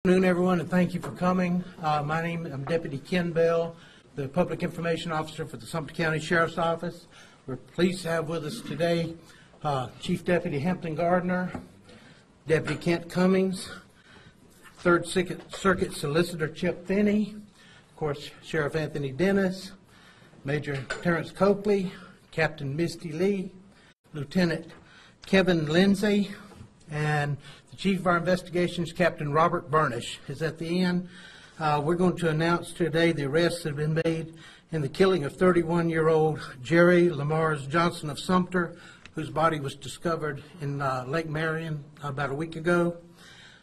Good afternoon, everyone, and thank you for coming. I'm Deputy Ken Bell, the Public Information Officer for the Sumter County Sheriff's Office. We're pleased to have with us today Chief Deputy Hampton Gardner, Deputy Kent Cummings, Third Circuit Solicitor Chip Finney, of course, Sheriff Anthony Dennis, Major Terrence Copley, Captain Misty Lee, Lieutenant Kevin Lindsay, and the Chief of our investigations, Captain Robert Burnish, is at the end. We're going to announce today the arrests that have been made in the killing of 31-year-old Jerry Lamars Johnson of Sumter, whose body was discovered in Lake Marion about a week ago.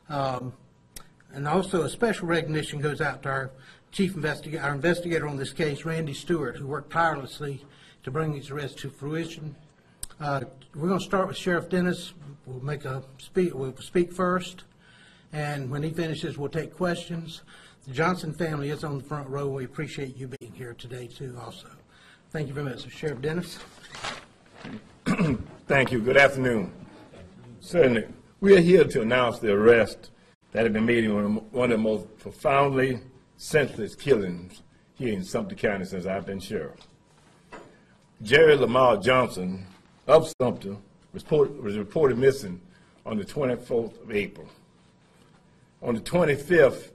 And also a special recognition goes out to our our investigator on this case, Randy Stewart, who worked tirelessly to bring these arrests to fruition. We're going to start with Sheriff Dennis. We'll speak first, and when he finishes, we'll take questions. The Johnson family is on the front row. We appreciate you being here today, too, also. Thank you very much. So, Sheriff Dennis. Thank you. Good afternoon. Certainly, we are here to announce the arrest that have been made in one of the most profoundly senseless killings here in Sumter County since I've been sheriff. Jerry Lamar Johnson of Sumter was reported missing on the 24th of April. On the 25th,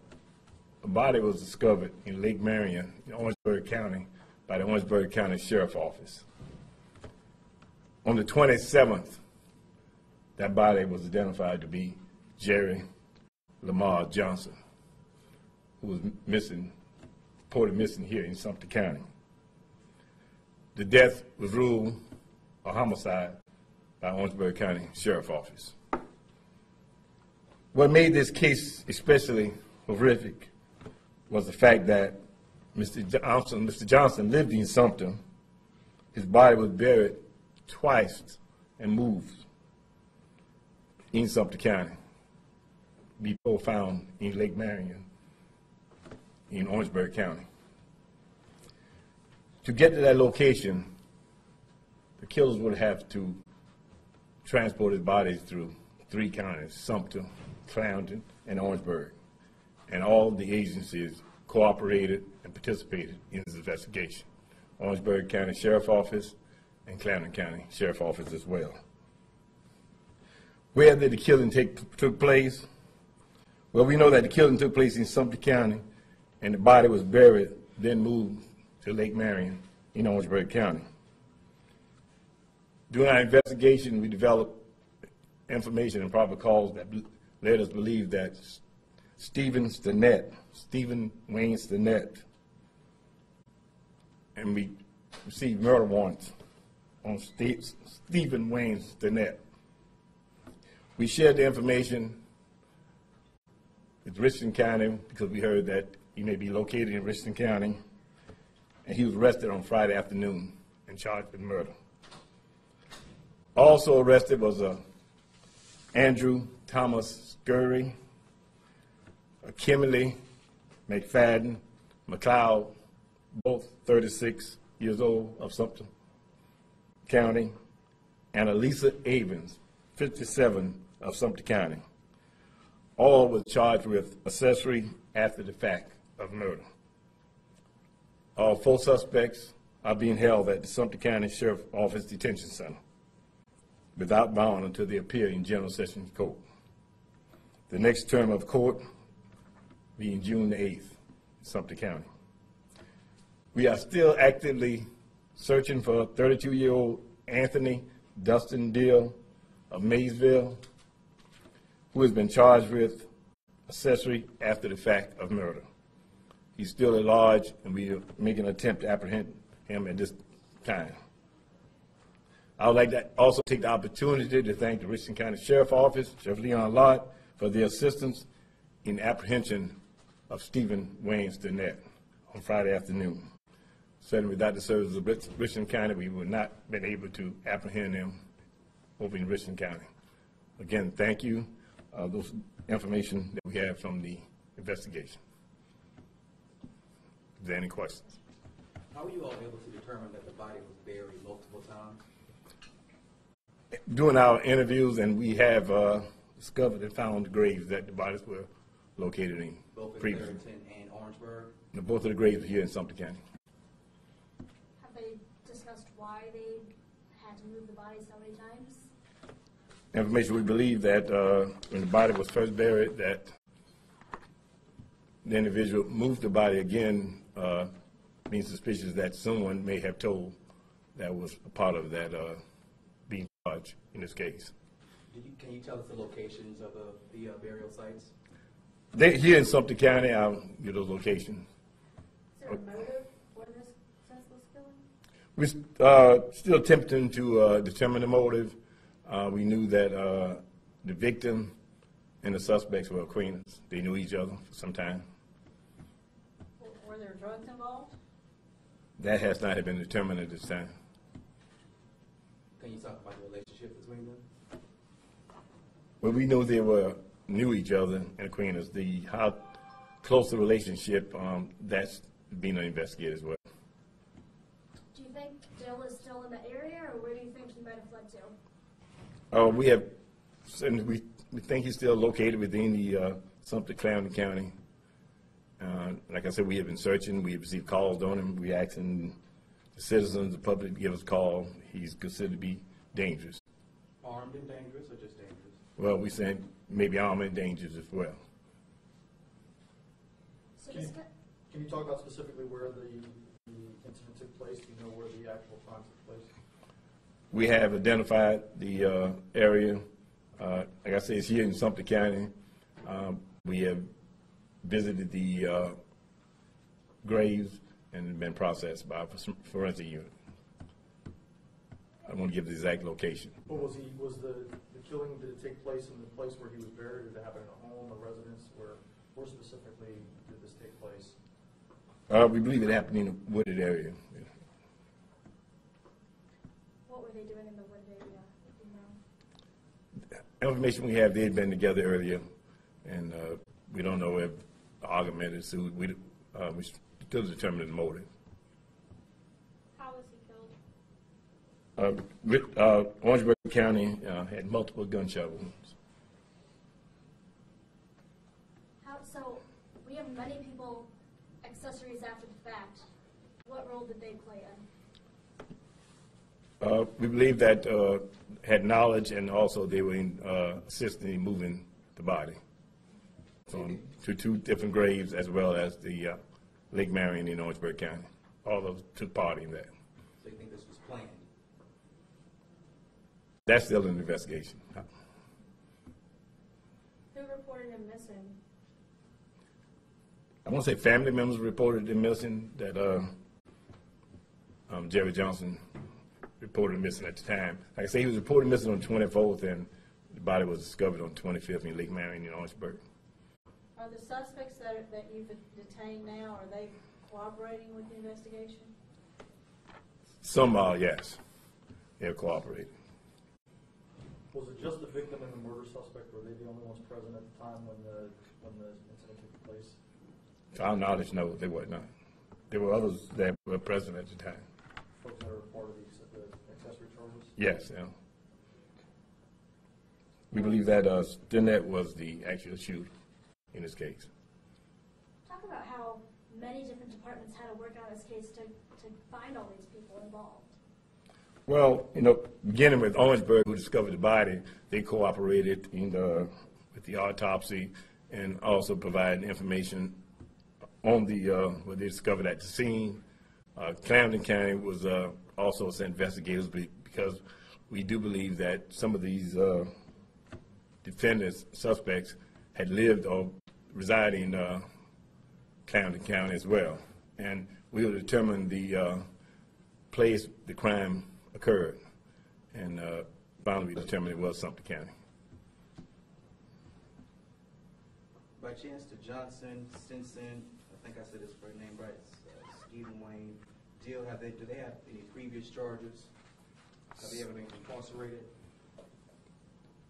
a body was discovered in Lake Marion in Orangeburg County by the Orangeburg County Sheriff's Office. On the 27th, that body was identified to be Jerry Lamar Johnson, who was reported missing here in Sumter County. The death was ruled a homicide by Orangeburg County Sheriff's Office. What made this case especially horrific was the fact that Mr. Johnson lived in Sumter. His body was buried twice and moved in Sumter County before found in Lake Marion in Orangeburg County. To get to that location, the killers would have to transport his bodies through 3 counties, Sumter, Clarendon, and Orangeburg. And all the agencies cooperated and participated in this investigation. Orangeburg County Sheriff's Office and Clarendon County Sheriff's Office as well. Where did the killing took place? Well, we know that the killing took place in Sumter County, and the body was buried, then moved to Lake Marion in Orangeburg County. During our investigation, we developed information and probable cause that led us to believe that Stephen Wayne Stinnett, and we received murder warrants on Stephen Wayne Stinnett. We shared the information with Richland County because we heard that he may be located in Richland County, and he was arrested on Friday afternoon and charged with murder. Also arrested was Andrew Thomas Scurry, Kimberly McFadden McLeod, both 36 years old, of Sumter County, and Elisa Avens, 57, of Sumter County. All were charged with accessory after the fact of murder. All 4 suspects are being held at the Sumter County Sheriff's Office Detention Center without bond until they appear in General Sessions Court. The next term of court being June the 8th in Sumter County. We are still actively searching for 32-year-old Anthony Dustin Deal of Maysville, who has been charged with accessory after the fact of murder. He's still at large, and we are making an attempt to apprehend him at this time. I would like to also take the opportunity to thank the Richland County Sheriff's Office, Sheriff Leon Lott, for their assistance in the apprehension of Stephen Wayne Stinnett on Friday afternoon. Certainly without the services of Richland County, we would not have been able to apprehend him over in Richland County. Again, thank you. Those information that we have from the investigation. Is there any questions? How were you all able to determine that the body was buried multiple times? During our interviews, and we have discovered and found graves that the bodies were located in Both in previously. Barrington and Orangeburg? Both of the graves are here in Sumter County. Have they discussed why they had to move the body so many times? Information, we believe that when the body was first buried, that the individual moved the body again, being suspicious that someone may have told that was a part of that being charged in this case. Can you tell us the locations of the burial sites? They here in Sumter County. I'll give those locations. Is there a motive for this senseless killing? We're still attempting to determine the motive. We knew that the victim and the suspects were acquaintances. They knew each other for some time. Were there drugs involved? That has not been determined at this time. Can you talk about the relationship between them? Well, we know they knew each other and acquaintances. How close the relationship, that's being investigated as well. Do you think Dill is still in the area, or where do you think he might have fled to? We think he's still located within the Sumter County. Like I said, we have been searching. We have received calls on him. We're asking the citizens, the public, to give us a call. He's considered to be dangerous. Armed and dangerous, or just dangerous? Well, we're saying maybe armed and dangerous as well. So Can you talk about specifically where the incident took place? Do you know where the actual crime took place? We have identified the area. Like I said, it's here in Sumter County. We have visited the graves and been processed by a forensic unit. I won't give the exact location. But was the killing, did it take place in the place where he was buried? Did it happen in a home, a residence? Where specifically did this take place? We believe it happened in a wooded area. what were they doing in the wooded area? Do you know? Information we have, they'd been together earlier, and we don't know if the argument ensued. We still determining the motive. How was he killed? Orangeburg County had multiple gunshot wounds. So we have many people accessories after the fact. What role did they play in? We believe that had knowledge, and also they were assisting in moving the body to two different graves, as well as the Lake Marion in Orangeburg County. All those took part in that. So you think this was planned? That's still an investigation. Who reported him missing? I want to say family members reported him missing, that Jerry Johnson reported him missing at the time. Like I say, he was reported missing on the 24th, and the body was discovered on the 25th in Lake Marion in Orangeburg. Are the suspects that you've detained now, are they cooperating with the investigation? Some are, yes. They're cooperating. Was it just the victim and the murder suspect? Were they the only ones present at the time when the incident took place? To our knowledge, no, they were not. There were others that were present at the time. Folks that are part of the accessory charges? Yes, yeah. We believe that Stinnett was the actual shooter in this case. Talk about how many different departments had to work on this case to find all these people involved. Well, beginning with Orangeburg, who discovered the body, they cooperated with the autopsy and also provided information on what they discovered at the scene. Clarendon County was also sent investigators because we do believe that some of these defendants, suspects, had lived or resided in Clarendon County as well. And we will determine the place the crime occurred, and finally we determined it was Sumter County. By chance, to Johnson, Stinson, I think I said his first name right, Stephen Wayne, Dill, do they have any previous charges? Have they ever been incarcerated?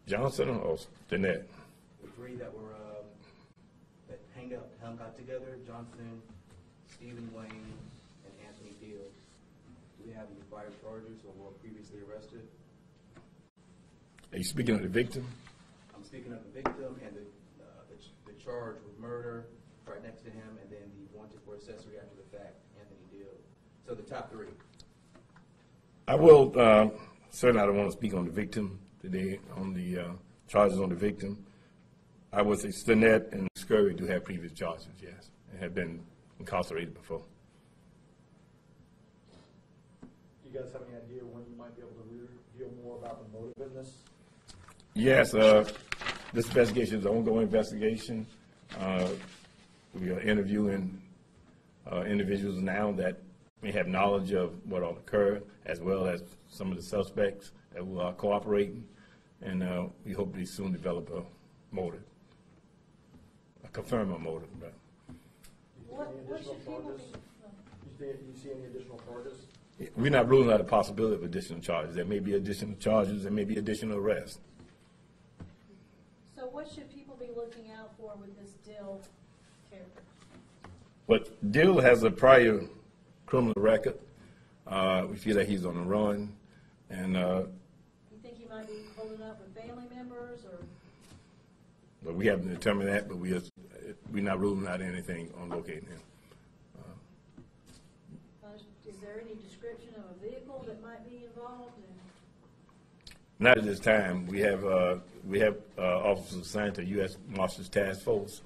Johnson or Stinnett? The three that were that hung out together: Johnson, Stephen Wayne, and Anthony Dill. Do they have any prior charges or were previously arrested? Are you speaking of the victim? I'm speaking of the victim and the the charge with murder right next to him, and then the wanted for accessory after the fact, Anthony Deal. So the top three. I will, certainly I don't want to speak on the victim today, on the charges on the victim. I would say Stinnett and Scurry do have previous charges, yes, and have been incarcerated before. Do you guys have any idea when you might be able to reveal more about the motive in this? Yes, this investigation is an ongoing investigation. We are interviewing individuals now that may have knowledge of what all occurred, as well as some of the suspects that will cooperating, and we hope to soon develop a motive, confirm a motive. But Any additional charges? Do you see any additional charges? we're not ruling out the possibility of additional charges. There may be additional charges, there may be additional arrests. So what should people be looking out for with this Dill character? But Dill has a prior criminal record. We feel that he's on the run, and You think he might be holding up with family members, or? but we haven't determined that. But we're not ruling out anything on locating him. Is there any description of a vehicle that might be involved? Not at this time. We have officers assigned to U.S. Marshals Task Force,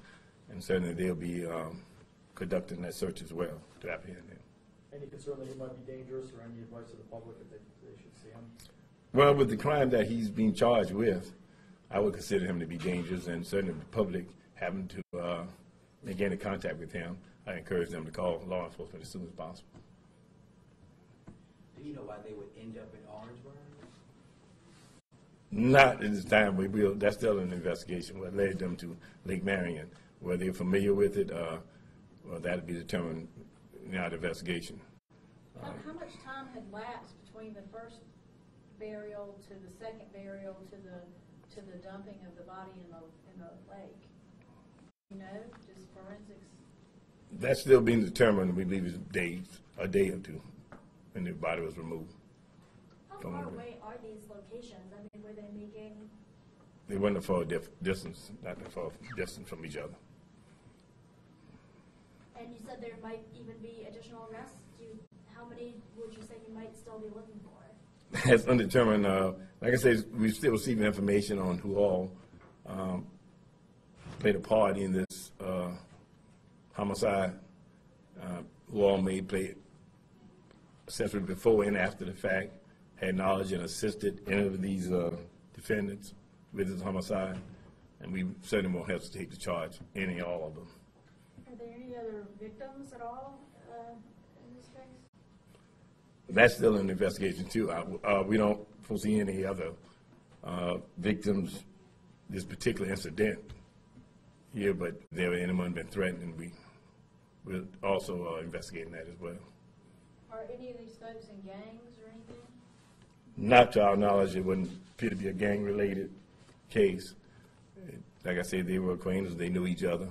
and certainly they'll be conducting that search as well to apprehend him. Any concern that he might be dangerous, or any advice to the public if they should see him? Well, with the crime that he's being charged with, I would consider him to be dangerous, and certainly the public having to make any contact with him, I encourage them to call law enforcement as soon as possible. Do you know why they would end up in Orangeburg? Not at this time. That's still an investigation. What led them to Lake Marion, whether they're familiar with it, well, that'll be determined in our investigation. How much time had lapsed between the first burial to the second burial to the dumping of the body in the lake? You know, just forensics. That's still being determined. We believe it's a day or two, when the body was removed. How far away are these locations? I mean, were they making? They weren't a far distance, not a far distance from each other. And you said there might even be additional arrests. How many would you say you might still be looking for? It's undetermined. Like I said, we're still receiving information on who all played a part in this homicide, who all may play accessory before and after the fact, had knowledge and assisted any of these defendants with this homicide, and we certainly won't hesitate to charge any or all of them. Are there any other victims at all in this case? That's still an investigation too. We don't foresee any other victims this particular incident here, but there anyone been threatened, and we're also investigating that as well. Are any of these folks in gangs or anything? Not to our knowledge, it wouldn't appear to be a gang-related case. Like I said, they were acquaintances, they knew each other.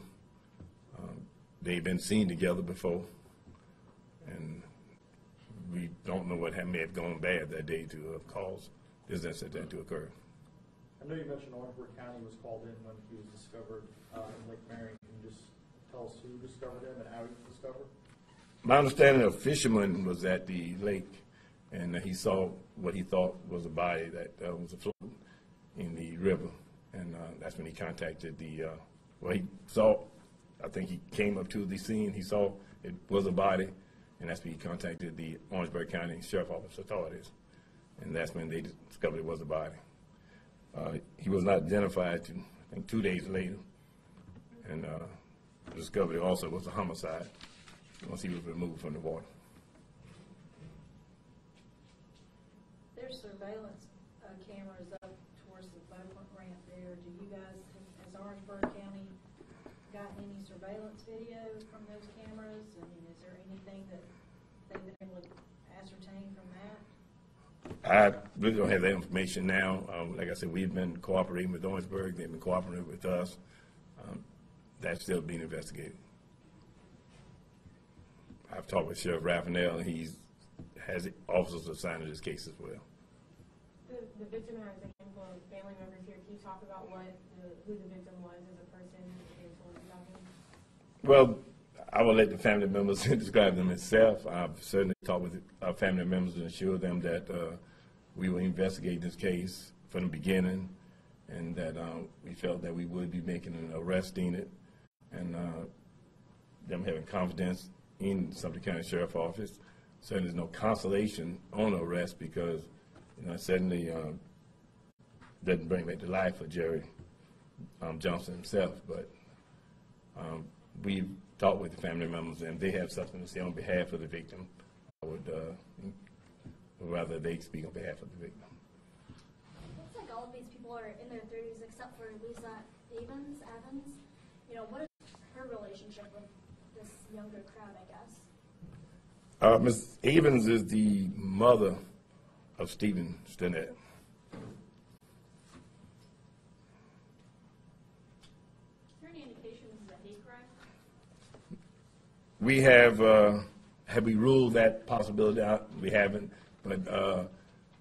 They've been seen together before, and we don't know what may have gone bad that day to cause this incident to occur. I know you mentioned Orangeburg County was called in when he was discovered in Lake Marion. Can you just tell us who discovered him and how he was discovered? My understanding, a fisherman was at the lake, and he saw what he thought was a body that was afloat in the river, and that's when he contacted he saw, I think he came up to the scene, he saw it was a body, and that's when he contacted the Orangeburg County Sheriff Office authorities, and that's when they discovered it was a body. He was not identified to, I think, 2 days later, and discovered it also was a homicide once he was removed from the water. There's surveillance cameras up towards the boatment ramp there. Do you guys, has Orangeburg County gotten any surveillance video from those cameras? I mean, is there anything that they've been able to ascertain from that? I really don't have that information now. Like I said, we've been cooperating with Orangeburg. They've been cooperating with us. That's still being investigated. I've talked with Sheriff Raffinell, and he has officers assigned to this case as well. The victim has a handful of family members here. Can you talk about who the victim was as a person Well, I will let the family members describe them itself. I've certainly talked with our family members and assured them that we will investigate this case from the beginning, and that we felt that we would be making an arrest in it, and them having confidence in Sumter County Sheriff's Office. Certainly, there's no consolation on arrest because, it certainly doesn't bring back to life for Jerry Johnson himself, but we've talked with the family members, and they have something to say on behalf of the victim. I would rather they speak on behalf of the victim. Looks like all of these people are in their 30s except for Lisa Evans. What is her relationship with this younger crowd, I guess? Ms. Evans is the mother of Stephen Stinnett. Is there any indication this is a hate crime? We have we ruled that possibility out? We haven't, but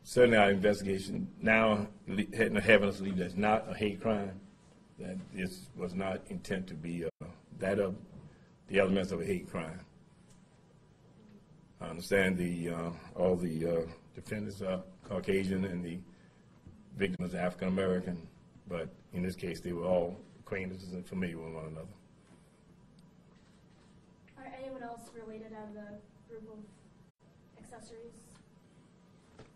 certainly our investigation now having us believe that's not a hate crime, that this was not intent to be that of the elements of a hate crime. I understand all the defendants are Caucasian and the victim is African American, but in this case they were all acquaintances and familiar with one another. Are anyone else related out of the group of accessories?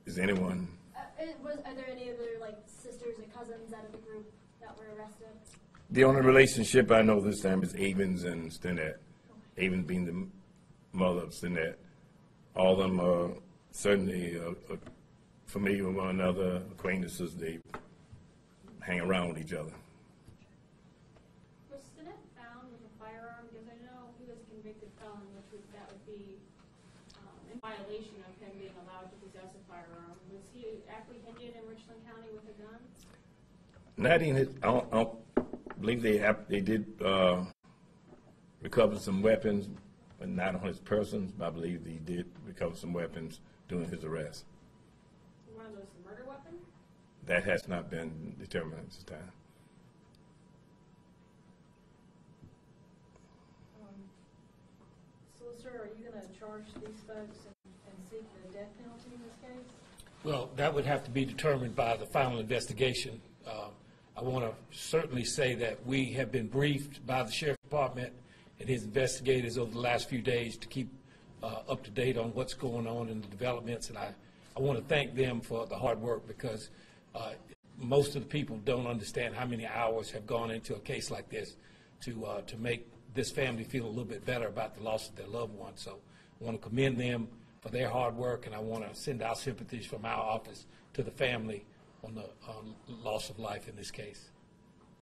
Is anyone? Are there any other sisters or cousins out of the group that were arrested? The only relationship I know this time is Evans and Stinnett. Evans being the mother of Stinnett. All of them are certainly familiar with one another, acquaintances. They hang around with each other. Was Stinnett found with a firearm? Because I know he was a convicted felon, that would be in violation of him being allowed to possess a firearm. Was he apprehended in Richland County with a gun? Not in his. I don't believe they did recover some weapons, but not on his person. I believe he did recover some weapons during his arrest. One of those murder weapons? That has not been determined at this time. Solicitor, are you going to charge these folks and seek the death penalty in this case? Well, that would have to be determined by the final investigation. I want to certainly say that we have been briefed by the Sheriff's Department and his investigators over the last few days to keep up to date on what's going on in the developments, and I want to thank them for the hard work because most of the people don't understand how many hours have gone into a case like this to make this family feel a little bit better about the loss of their loved one. So I want to commend them for their hard work, and I want to send our sympathies from our office to the family on the loss of life in this case.